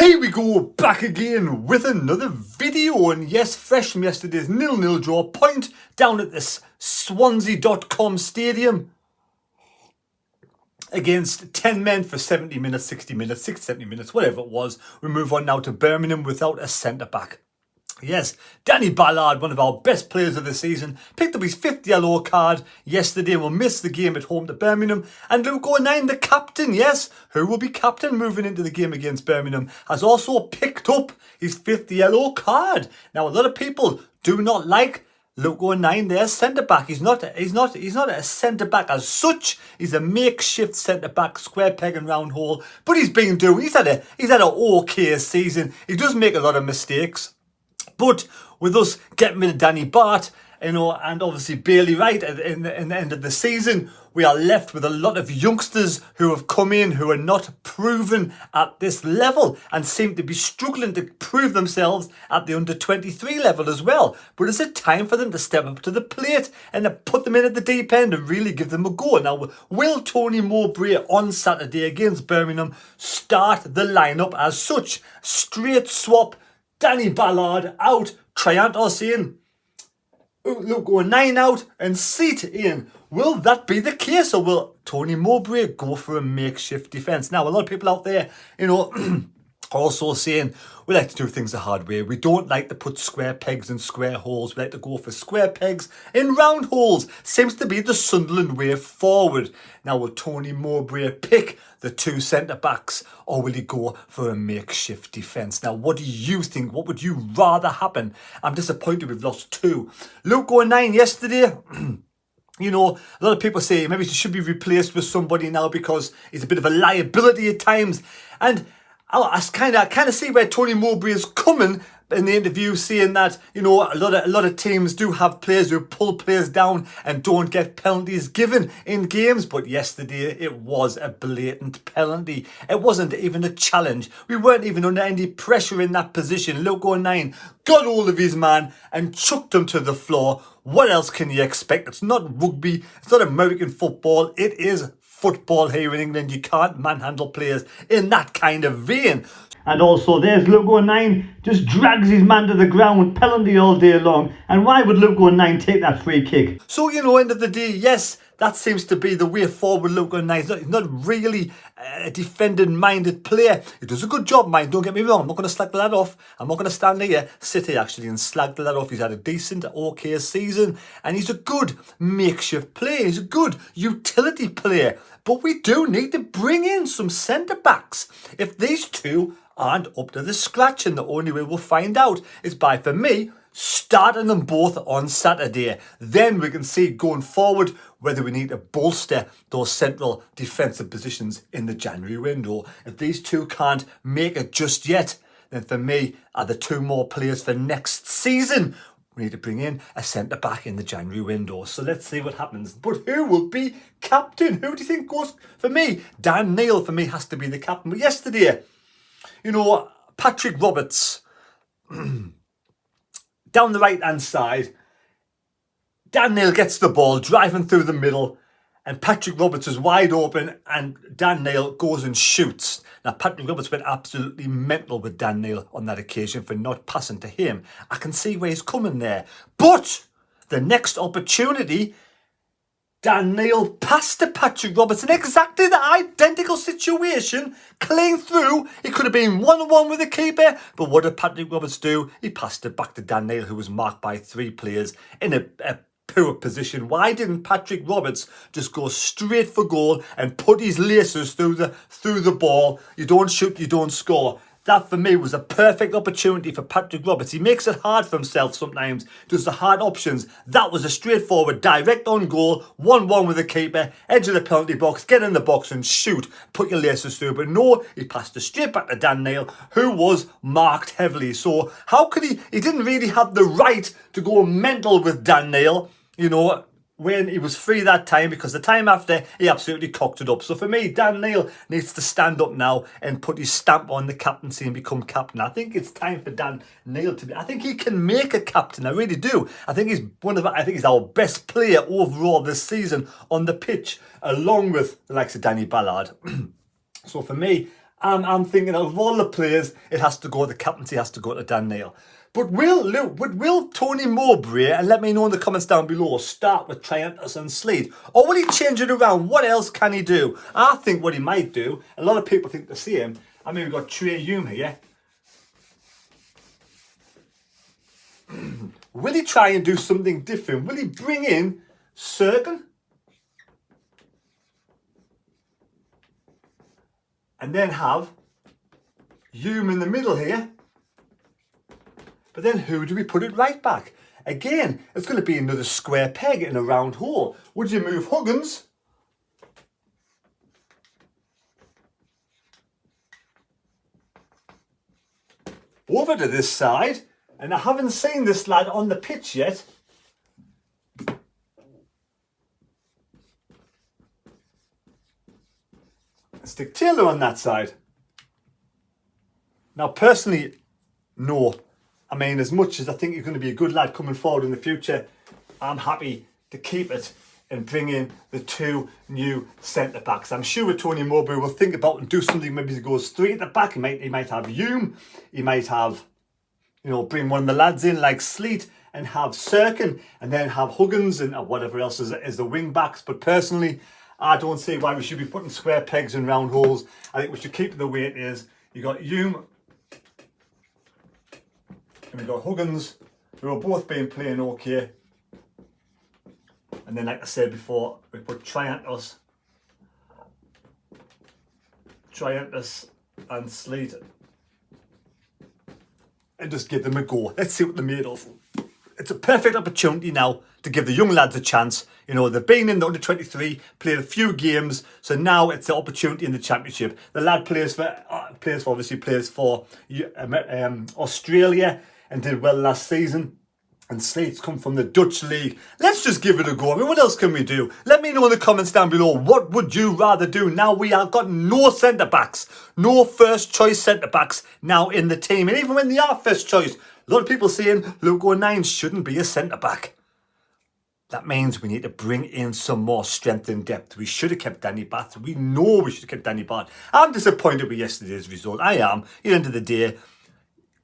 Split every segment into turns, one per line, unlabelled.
Here we go, back again with another video, and yes, fresh from yesterday's 0-0 draw point down at this Swansea.com stadium against 10 men for 70 minutes, 60 minutes, 60, 70 minutes, whatever it was. We move on now to Birmingham without a centre-back. Yes, Danny Ballard, one of our best players of the season, picked up his 5th yellow card yesterday and will miss the game at home to Birmingham. And Luke O'Nien, the captain, yes, who will be captain moving into the game against Birmingham, has also picked up his 5th yellow card. Now, a lot of people do not like Luke O'Nien, their centre-back. He's not a centre-back as such. He's a makeshift centre-back, square peg and round hole. But he's had an okay season. He does make a lot of mistakes. But with us getting rid of Danny Bart, and obviously Bailey Wright in the end of the season, we are left with a lot of youngsters who have come in who are not proven at this level and seem to be struggling to prove themselves at the under-23 level as well. But is it time for them to step up to the plate and to put them in at the deep end and really give them a go? Now, will Tony Mowbray on Saturday against Birmingham start the lineup as such? Straight swap. Danny Ballard out, Triantos in, Luke O'Nien out, and Seat in. Will that be the case, or will Tony Mowbray go for a makeshift defence? Now, a lot of people out there, also saying we like to do things the hard way. We don't like to put square pegs in square holes. We like to go for square pegs in round holes. Seems to be the Sunderland way forward. Now, will Tony Mowbray pick the 2 centre-backs, or will he go for a makeshift defence? Now, what do you think? What would you rather happen? I'm disappointed we've lost 2. Luke O'Nien yesterday, a lot of people say maybe he should be replaced with somebody now because he's a bit of a liability at times. And I kind of see where Tony Mowbray is coming in the interview, saying that a lot of teams do have players who pull players down and don't get penalties given in games. But yesterday it was a blatant penalty. It wasn't even a challenge. We weren't even under any pressure in that position. Luke O'Nien got hold of his man and chucked him to the floor. What else can you expect? It's not rugby. It's not American football. It is football here in England. You can't manhandle players in that kind of vein. And also there's Luke O'Nien, just drags his man to the ground, penalty all day long. And why would Luke O'Nien take that free kick? So, end of the day, yes, that seems to be the way forward. Luke O'Nien, he's not really a defending-minded player. He does a good job, mind, don't get me wrong. I'm not going to slag the lad off. I'm not going to stand here, sit here actually and slag the lad off. He's had a decent, okay season. And he's a good makeshift player. He's a good utility player. But we do need to bring in some centre-backs. If these 2 aren't up to the scratch, and the only way we'll find out is by, for me, starting them both on Saturday. Then we can see going forward whether we need to bolster those central defensive positions in the January window. If these 2 can't make it just yet, then for me are the 2 more players for next season. We need to bring in a centre-back in the January window. So let's see what happens. But who will be captain? Who do you think goes? For me, Dan Neil, for me, has to be the captain. But yesterday, Patrick Roberts, down the right-hand side, Dan Neil gets the ball, driving through the middle, and Patrick Roberts is wide open, and Dan Neil goes and shoots. Now, Patrick Roberts went absolutely mental with Dan Neil on that occasion for not passing to him. I can see where he's coming there. But the next opportunity, Dan Neil passed to Patrick Roberts in exactly the identical situation, clean through. He could have been 1-on-1 with the keeper, but what did Patrick Roberts do? He passed it back to Dan Neil, who was marked by 3 players in a poor position. Why didn't Patrick Roberts just go straight for goal and put his laces through the ball? You don't shoot, you don't score. That, for me, was a perfect opportunity for Patrick Roberts. He makes it hard for himself sometimes, does the hard options. That was a straightforward, direct on goal, 1-1 with the keeper, edge of the penalty box, get in the box and shoot, put your laces through. But no, he passed it straight back to Dan Neil, who was marked heavily. So how could he didn't really have the right to go mental with Dan Neil, when he was free that time, because the time after, he absolutely cocked it up. So for me, Dan Neil needs to stand up now and put his stamp on the captaincy and become captain. I think it's time for Dan Neil to be. I think he can make a captain. I really do. I think he's our best player overall this season on the pitch, along with the likes of Danny Ballard. So for me, I'm thinking of all the players, it has to go, the captaincy has to go to Dan Neil. But will Tony Mowbray, and let me know in the comments down below, start with Triantus and Sleet? Or will he change it around? What else can he do? I think what he might do, a lot of people think the same. I mean, we've got Trey Hume here. Will he try and do something different? Will he bring in Serkin? And then have Hume in the middle here. But then who do we put it right back? Again, it's going to be another square peg in a round hole. Would you move Huggins? Over to this side. And I haven't seen this lad on the pitch yet. Stick Taylor on that side. Now, personally, no. I mean, as much as I think you're going to be a good lad coming forward in the future, I'm happy to keep it and bring in the 2 new centre-backs. I'm sure Tony Mowbray will think about and do something. Maybe he goes 3 at the back. He might have Hume. He might have, bring one of the lads in like Sleet and have Serkin, and then have Huggins and whatever else is the wing-backs. But personally, I don't see why we should be putting square pegs in round holes. I think we should keep it the way it is. You got Hume and we got Huggins, who are both been playing okay. And then, like I said before, we put Triantus and Sleet, and just give them a go. Let's see what they're made of. It's a perfect opportunity now to give the young lads a chance. They've been in the under-23, played a few games, so now it's the opportunity in the championship. The lad plays for Australia and did well last season. And Sleet's come from the Dutch league. Let's just give it a go. I mean, what else can we do? Let me know in the comments down below. What would you rather do? Now we have got no centre-backs, no first-choice centre-backs now in the team. And even when they are first choice, a lot of people saying Luke O'Nien shouldn't be a centre-back. That means we need to bring in some more strength and depth. We should have kept Danny Batth. We know we should have kept Danny Batth. I'm disappointed with yesterday's result. I am. At the end of the day,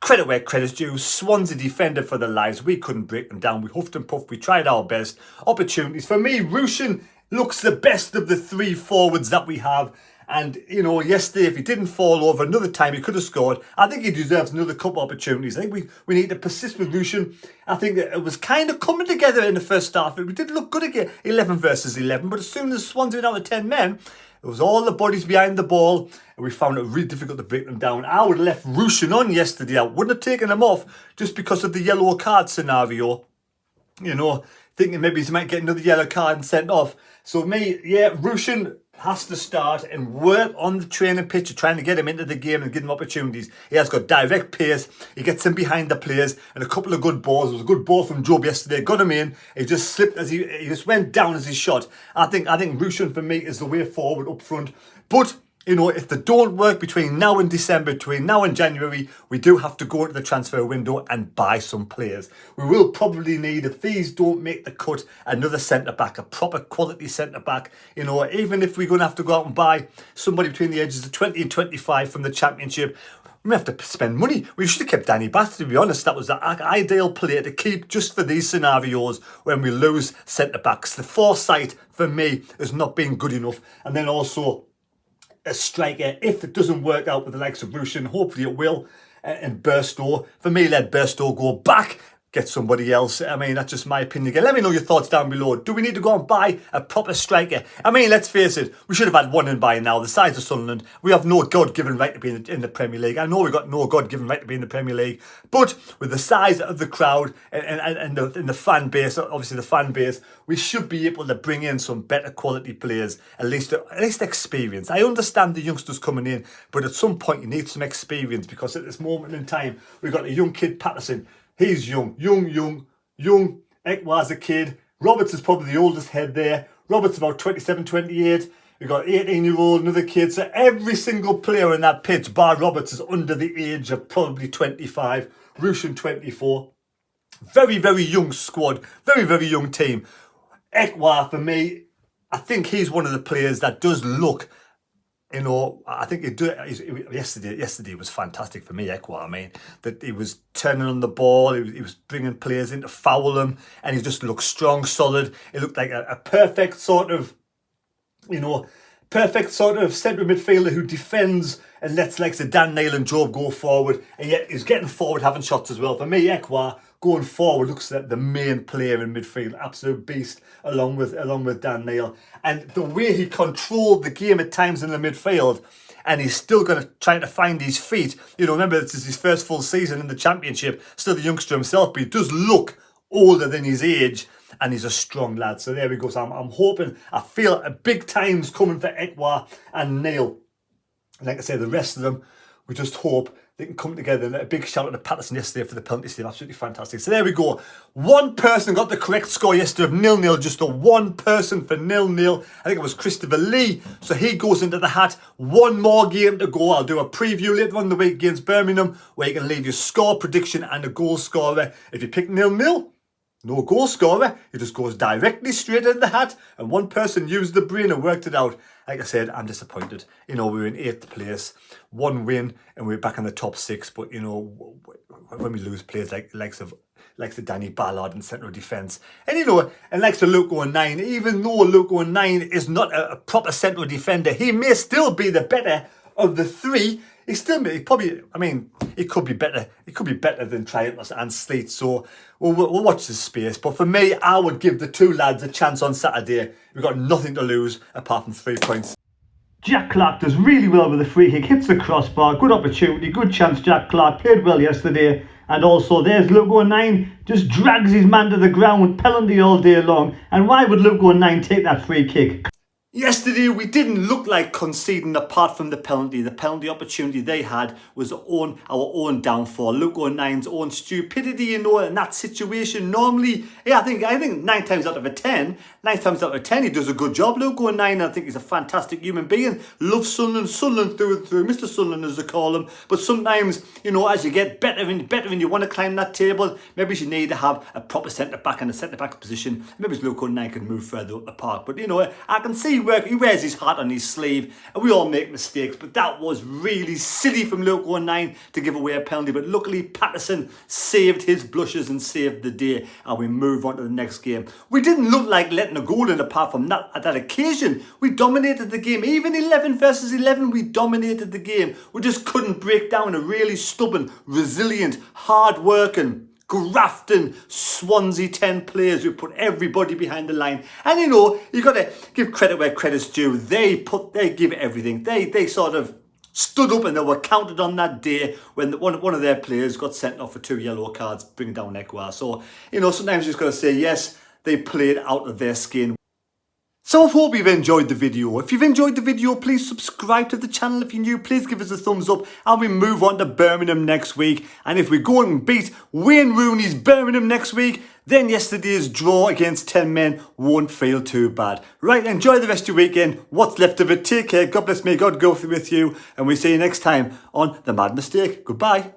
credit where credit's due. Swansea defended for their lives. We couldn't break them down. We huffed and puffed. We tried our best. Opportunities. For me, Rushin looks the best of the 3 forwards that we have. And, yesterday, if he didn't fall over another time, he could have scored. I think he deserves another couple of opportunities. I think we need to persist with Rushin. I think that it was kind of coming together in the first half. We did look good again, 11 versus 11. But as soon as Swansea went out of 10 men, it was all the bodies behind the ball. And we found it really difficult to break them down. I would have left Rushin on yesterday. I wouldn't have taken him off just because of the yellow card scenario. Thinking maybe he might get another yellow card and sent off. So Rushin has to start and work on the training pitch, trying to get him into the game and give him opportunities. He has got direct pace. He gets him behind the players and a couple of good balls. It was a good ball from Job yesterday. Got him in. He just slipped as he just went down as he shot. I think Rushin for me is the way forward up front. But if they don't work between now and December, between now and January, we do have to go into the transfer window and buy some players. We will probably need, if these don't make the cut, another centre-back, a proper quality centre-back. Even if we're going to have to go out and buy somebody between the ages of 20 and 25 from the Championship, we have to spend money. We should have kept Danny Batth, to be honest. That was the ideal player to keep just for these scenarios when we lose centre-backs. The foresight, for me, has not been good enough. And then also a striker, if it doesn't work out with the likes of Rushin, hopefully it will, and Burstow. For me, let Burstow go back, get somebody else. I mean, that's just my opinion again. Let me know your thoughts down below. Do we need to go and buy a proper striker? I mean, let's face it, we should have had one in by now. The size of Sunderland, we have no God-given right to be in the Premier League. I know we've got no God-given right to be in the Premier League, but with the size of the crowd and the fan base, obviously the fan base, we should be able to bring in some better quality players, at least experience. I understand the youngsters coming in, but at some point you need some experience, because at this moment in time, we've got a young kid, Patterson. He's young. Ekwar's a kid. Roberts is probably the oldest head there. Roberts about 27, 28. We've got 18-year-old, another kid. So every single player in that pitch, bar Roberts, is under the age of probably 25. Rushin 24. Very, very young squad. Very, very young team. Ekwar, for me, I think he's one of the players that does look You know, I think yesterday was fantastic for me, Ekwa. I mean, that he was turning on the ball, he was bringing players in to foul them, and he just looked strong, solid. It looked like a perfect sort of, you know, perfect sort of centre midfielder who defends and lets likes of Dan Neil and Job go forward, and yet he's getting forward, having shots as well. For me, Ekwa going forward looks like the main player in midfield, absolute beast, along with Dan Neil, and the way he controlled the game at times in the midfield. And he's still going to try to find his feet. You know, remember, this is his first full season in the Championship, still the youngster himself, but he does look older than his age, and he's a strong lad. So there we go. So I'm hoping, I feel a big time's coming for Ekwa and Neil. Like I say, the rest of them, we just hope they can come together. And a big shout out to Patterson yesterday for the penalty save. Absolutely fantastic. So there we go. One person got the correct score yesterday of 0-0. Just a one person for 0-0. I think it was Christopher Lee. So he goes into the hat. One more game to go. I'll do a preview later on in the week against Birmingham, where you can leave your score prediction and a goal scorer. If you pick 0-0, no goal scorer, it just goes directly straight in the hat, and one person used the brain and worked it out. Like I said, I'm disappointed. You know, we were in 8th place, one win, and we're back in the top 6. But you know, when we lose players like the Danny Ballard in central defence, and you know, and likes the Luke 09, even though Luke 09 is not a proper central defender, he may still be the better of the three. He probably, I mean, it could be better. It could be better than Triumphs and Sleet. So we'll watch this space. But for me, I would give the two lads a chance on Saturday. We've got nothing to lose apart from 3 points. Jack Clark does really well with the free kick, hits the crossbar, good opportunity, good chance. Jack Clark played well yesterday. And also there's Luke 09, just drags his man to the ground, penalty all day long. And why would Luke 09 take that free kick? Yesterday, we didn't look like conceding apart from the penalty. The penalty opportunity they had was our own downfall. Luke 09's own stupidity, you know, in that situation. Normally, yeah, I think 9 times out of 10, he does a good job. Luke 09, I think he's a fantastic human being. Loves Sunderland through and through. Mr. Sunderland, as they call him. But sometimes, you know, as you get better and you want to climb that table, maybe you need to have a proper centre-back in a centre-back position. Maybe Luke 09 can move further up the park. But, you know, I can see where he wears his heart on his sleeve, and we all make mistakes, but that was really silly from Luke 09 to give away a penalty. But luckily Patterson saved his blushes and saved the day, and we move on to the next game. We didn't look like letting a goal in apart from that. At that occasion, we dominated the game. Even 11 versus 11, we dominated the game. We just couldn't break down a really stubborn, resilient, hard-working, grafting Swansea 10 players who put everybody behind the line. And you know, you got to give credit where credit's due. They give everything. They sort of stood up, and they were counted on that day when one of their players got sent off for 2 yellow cards, bringing down Ekwa. So, you know, sometimes you just got to say, yes, they played out of their skin. So I hope you've enjoyed the video. If you've enjoyed the video, please subscribe to the channel. If you're new, please give us a thumbs up, and we move on to Birmingham next week. And if we go and beat Wayne Rooney's Birmingham next week, then yesterday's draw against 10 men won't feel too bad. Right, enjoy the rest of your weekend. What's left of it. Take care. God bless me. God go with you. And we see you next time on The Mad Mistake. Goodbye.